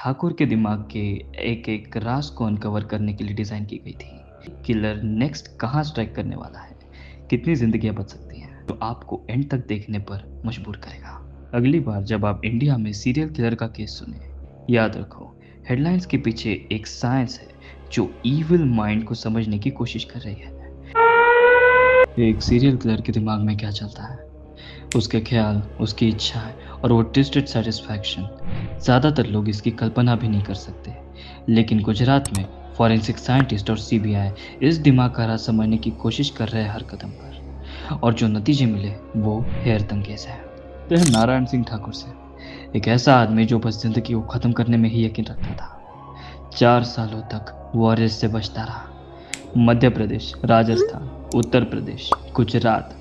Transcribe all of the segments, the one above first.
ठाकुर के दिमाग के एक एक राज को अनकवर करने के लिए डिजाइन की गई थी। किलर नेक्स्ट कहाँ स्ट्राइक करने वाला है, कितनी जिंदगियां बच सकती हैं, तो आपको एंड तक देखने पर मजबूर करेगा। अगली बार जब आप इंडिया में सीरियल किलर का केस सुने, याद रखो, हेडलाइंस के पीछे एक साइंस है जो इविल माइंड को समझने की कोशिश कर रही है। एक सीरियल किलर के दिमाग में क्या चलता है, उसके ख्याल, उसकी इच्छाएं और वो ट्विस्टेड सेटिस्फैक्शन, ज़्यादातर लोग इसकी कल्पना भी नहीं कर सकते। लेकिन गुजरात में फॉरेंसिक साइंटिस्ट और सीबीआई इस दिमाग का राज समझने की कोशिश कर रहे हैं हर कदम पर, और जो नतीजे मिले वो हैरत अंगेज है। तो है नारायण सिंह ठाकुर से, एक ऐसा आदमी जो बस जिंदगी को खत्म करने में ही यकीन रखता था। 4 सालों तक वो अरेस्ट से बचता रहा। मध्य प्रदेश, राजस्थान, उत्तर प्रदेश, गुजरात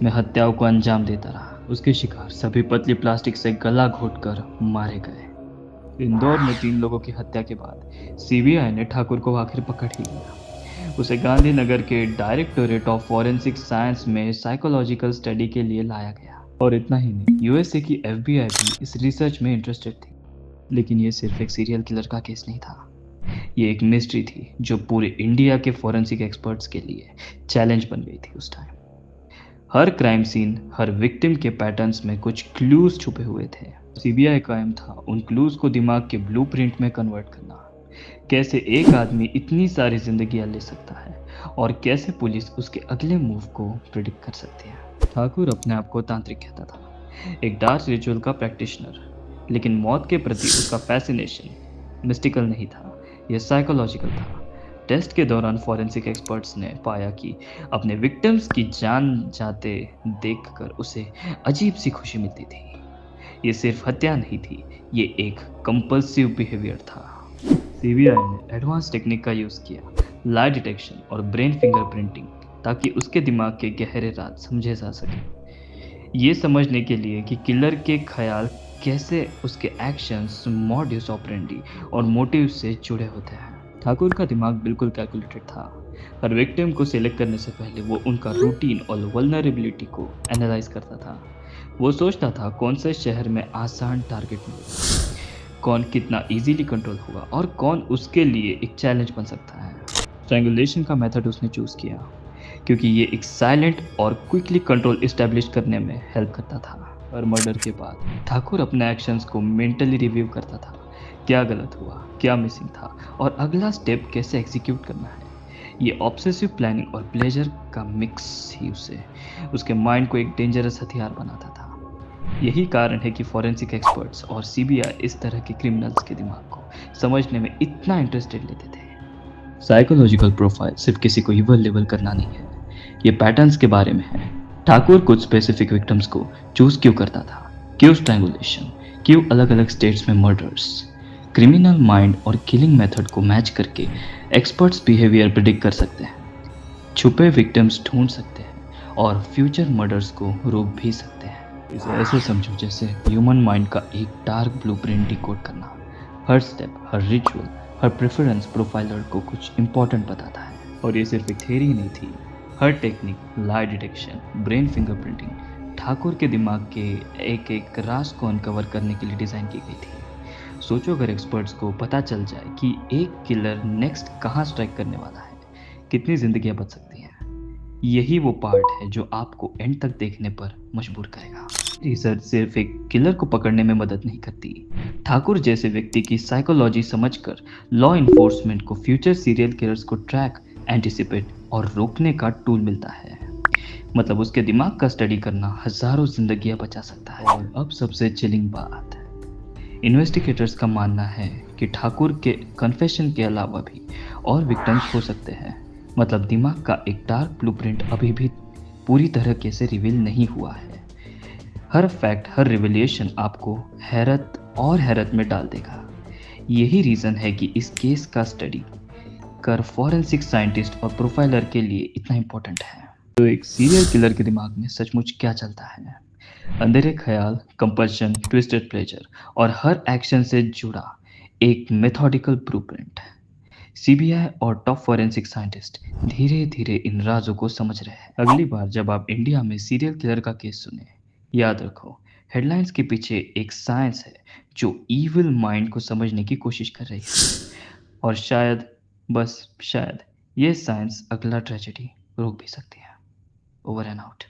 में हत्याओं को अंजाम देता रहा। उसके शिकार सभी पतली प्लास्टिक से गला घोटकर मारे गए। इंदौर में 3 लोगों की हत्या के बाद सीबीआई ने ठाकुर को आखिर पकड़ ही लिया। उसे गांधीनगर के डायरेक्टोरेट ऑफ फॉरेंसिक साइंस में साइकोलॉजिकल स्टडी के लिए लाया गया। और इतना ही नहीं, यूएसए की एफबीआई भी इस रिसर्च में इंटरेस्टेड थी। लेकिन ये सिर्फ एक सीरियल किलर का केस नहीं था, ये एक मिस्ट्री थी जो पूरे इंडिया के फॉरेंसिक एक्सपर्ट्स के लिए चैलेंज बन गई थी उस टाइम। हर क्राइम सीन, हर विक्टिम के पैटर्न्स में कुछ क्लूज छुपे हुए थे। सीबीआई का एम था उन क्लूज को दिमाग के ब्लूप्रिंट में कन्वर्ट करना। कैसे एक आदमी इतनी सारी जिंदगियां ले सकता है और कैसे पुलिस उसके अगले मूव को प्रिडिक्ट कर सकती है। ठाकुर अपने आप को तांत्रिक कहता था, एक डार्क रिचुअल का प्रैक्टिशनर, लेकिन मौत के प्रति उसका फैसिनेशन मिस्टिकल नहीं था, यह साइकोलॉजिकल था। टेस्ट के दौरान फॉरेंसिक एक्सपर्ट्स ने पाया कि अपने विक्टिम्स की जान जाते देखकर उसे अजीब सी खुशी मिलती थी। ये सिर्फ हत्या नहीं थी, ये एक कंपल्सिव बिहेवियर था। सीबीआई ने एडवांस टेक्निक का यूज किया, लाई डिटेक्शन और ब्रेन फिंगरप्रिंटिंग, ताकि उसके दिमाग के गहरे राज समझे जा सके। ये समझने के लिए कि किलर के ख्याल कैसे उसके एक्शंस, मॉड्यूस ऑपरेंडी और मोटिव से जुड़े होते हैं। ठाकुर का दिमाग बिल्कुल कैलकुलेटेड था। हर विक्टिम को सिलेक्ट करने से पहले वो उनका रूटीन और वल्नरेबिलिटी को एनालाइज करता था। वो सोचता था कौन से शहर में आसान टारगेट मिलेगा, कौन कितना इजीली कंट्रोल होगा और कौन उसके लिए एक चैलेंज बन सकता है। स्ट्रैंगुलेशन का मेथड उसने चूज किया क्योंकि ये एक साइलेंट और क्विकली कंट्रोल इस्टेब्लिश करने में हेल्प करता था। और मर्डर के बाद ठाकुर अपने एक्शंस को मेंटली रिव्यू करता था, क्या गलत हुआ, क्या मिसिंग था और अगला स्टेप कैसे एग्जीक्यूट करना है। ये ऑब्सेसिव प्लानिंग और प्लेजर का मिक्स ही उसे उसके माइंड को एक डेंजरस हथियार बनाता था। यही कारण है कि फॉरेंसिक एक्सपर्ट्स और सीबीआई इस तरह के क्रिमिनल्स के दिमाग को समझने में इतना इंटरेस्टेड लेते थे। साइकोलॉजिकल प्रोफाइल सिर्फ किसी को इवल लेवल करना नहीं है, ये पैटर्न्स के बारे में है। ठाकुर कुछ स्पेसिफिक विक्टिम्स को चूज क्यों करता था, क्यों स्ट्रैंगुलेशन, क्यों अलग अलग स्टेट्स में मर्डर्स। क्रिमिनल माइंड और किलिंग मेथड को मैच करके एक्सपर्ट्स बिहेवियर प्रिडिक्ट कर सकते हैं, छुपे विक्टिम्स ढूंढ सकते हैं और फ्यूचर मर्डर्स को रोक भी सकते हैं। इसे ऐसे समझो जैसे ह्यूमन माइंड का एक डार्क ब्लूप्रिंट डिकोड करना। हर स्टेप, हर रिचुअल, हर प्रेफरेंस प्रोफाइलर को कुछ इंपॉर्टेंट बताता है। और ये सिर्फ एक थ्योरी नहीं थी, हर टेक्निक, लाई डिटेक्शन, ब्रेन फिंगरप्रिंटिंग ठाकुर के दिमाग के एक एक राज को अनकवर करने के लिए डिज़ाइन की गई थी। सोचो अगर एक्सपर्ट्स को पता चल जाए कि एक किलर नेक्स्ट कहाँ स्ट्राइक करने वाला है, कितनी जिंदगियां बच सकती हैं। यही वो पार्ट है जो आपको एंड तक देखने पर मजबूर करेगा। रिसर्च सिर्फ एक किलर को पकड़ने में मदद नहीं करती, ठाकुर जैसे व्यक्ति की साइकोलॉजी समझकर लॉ इन्फोर्समेंट को फ्यूचर सीरियल किलर्स को ट्रैक, एंटिसिपेट और रोकने का टूल मिलता है। मतलब उसके दिमाग का स्टडी करना हजारों जिंदगियां बचा सकता है। और अब सबसे चिलिंग बात, इन्वेस्टिगेटर्स का मानना है कि ठाकुर के कन्फेशन के अलावा भी और विक्टिम्स हो सकते हैं। मतलब दिमाग का एक डार्क ब्लूप्रिंट अभी भी पूरी तरह से रिवील नहीं हुआ है। हर फैक्ट, हर रिविलेशन आपको हैरत और हैरत में डाल देगा। यही रीज़न है कि इस केस का स्टडी कर फॉरेंसिक साइंटिस्ट और प्रोफाइलर के लिए इतना इम्पोर्टेंट है। तो एक सीरियल किलर के दिमाग में सचमुच क्या चलता है? अंधेरे ख्याल, कंपल्शन, ट्विस्टेड प्लेजर और हर एक्शन से जुड़ा एक मेथोडिकल ब्लूप्रिंट। सीबीआई और टॉप फॉरेंसिक साइंटिस्ट धीरे धीरे इन राजों को समझ रहे हैं। अगली बार जब आप इंडिया में सीरियल किलर का केस सुने, याद रखो, हेडलाइंस के पीछे एक साइंस है जो इविल माइंड को समझने की कोशिश कर रही है। और शायद, बस शायद, ये साइंस अगला ट्रेजेडी रोक भी सकती है। Over and out.